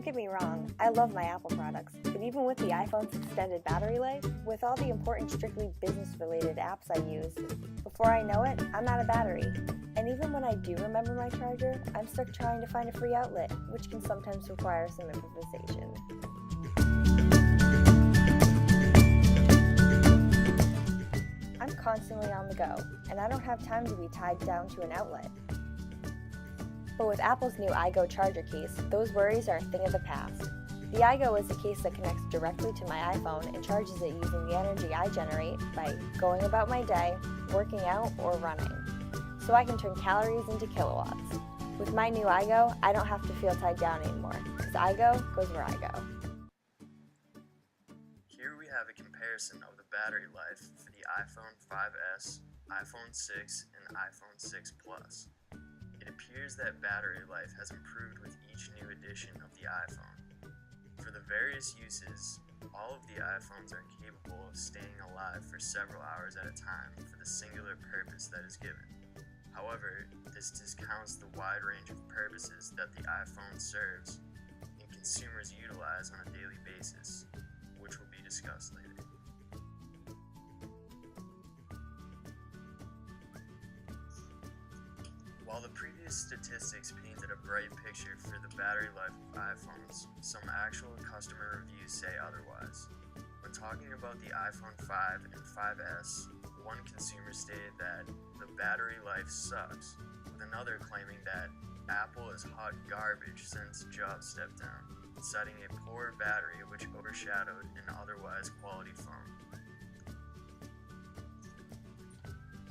get me wrong, I love my Apple products, but even with the iPhone's extended battery life, with all the important strictly business-related apps I use, before I know it, I'm out of battery. And even when I do remember my charger, I'm stuck trying to find a free outlet, which can sometimes require some improvisation. I'm constantly on the go, and I don't have time to be tied down to an outlet. But with Apple's new iGo charger case, those worries are a thing of the past. The iGo is a case that connects directly to my iPhone and charges it using the energy I generate by going about my day, working out, or running. So I can turn calories into kilowatts. With my new iGo, I don't have to feel tied down anymore, because iGo goes where I go. Here we have a comparison of the battery life for the iPhone 5S, iPhone 6, and iPhone 6 Plus. It appears that battery life has improved with each new edition of the iPhone. For the various uses, all of the iPhones are capable of staying alive for several hours at a time for the singular purpose that is given. However, this discounts the wide range of purposes that the iPhone serves and consumers utilize on a daily basis, which will be discussed later. While the previous statistics painted a bright picture for the battery life of iPhones, some actual customer reviews say otherwise. When talking about the iPhone 5 and 5S, one consumer stated that the battery life sucks, with another claiming that Apple is hot garbage since Jobs stepped down, citing a poor battery which overshadowed an otherwise quality phone.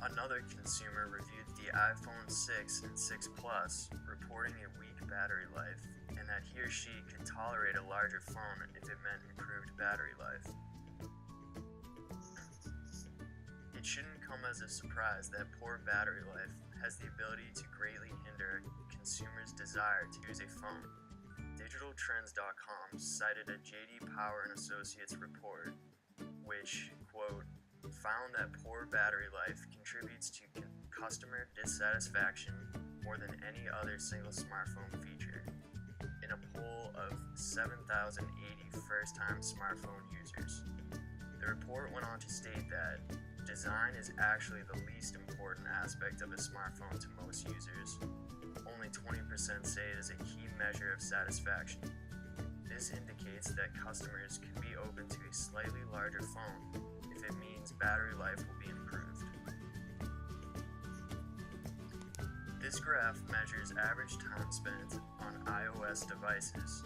Another consumer reviewed the iPhone 6 and 6 Plus, reporting a weak battery life, and that he or she could tolerate a larger phone if it meant improved battery life. It shouldn't come as a surprise that poor battery life has the ability to greatly hinder a consumer's desire to use a phone. DigitalTrends.com cited a J.D. Power & Associates report, which, quote, found that poor battery life contributes to customer dissatisfaction more than any other single smartphone feature. In a poll of 7,080 first-time smartphone users, the report went on to state that design is actually the least important aspect of a smartphone to most users. Only 20% say it is a key measure of satisfaction. This indicates that customers could be open to a slightly larger phone if it means battery life will be improved. This graph measures average time spent on iOS devices,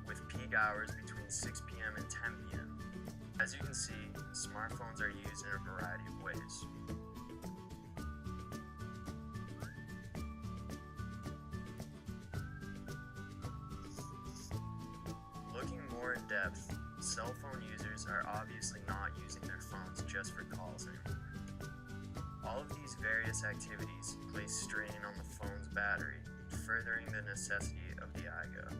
with peak hours between 6 p.m. and 10 p.m. As you can see, smartphones are used in a variety of ways. Looking more in depth, cell phone users are obviously not using their phones just for calls anymore. All of these various activities place strain on the phone's battery, furthering the necessity of the iGo.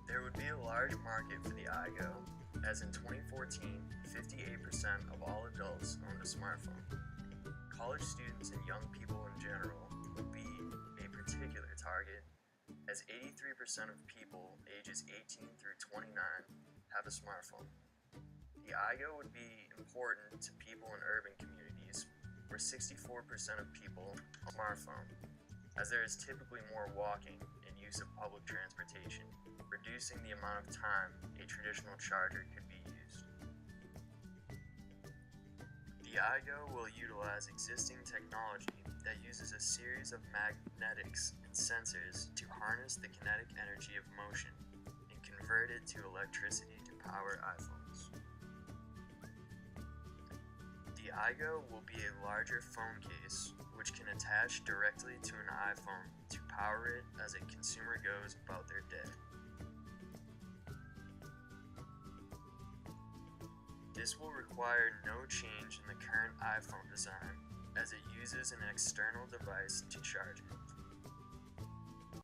There would be a large market for the iGo, as in 2014, 58% of all adults owned a smartphone. College students and young people in general would be a particular target, as 83% of people ages 18 through 29 have a smartphone. The iGo would be important to people in urban communities, where 64% of people own a smartphone, as there is typically more walking and use of public transportation, reducing the amount of time a traditional charger could be used. The iGo will utilize existing technology that uses a series of magnetics and sensors to harness the kinetic energy of motion and convert it to electricity to power iPhones. The iGo will be a larger phone case which can attach directly to an iPhone to power it as a consumer goes about their day. This will require no change in the current iPhone design, as it uses an external device to charge it.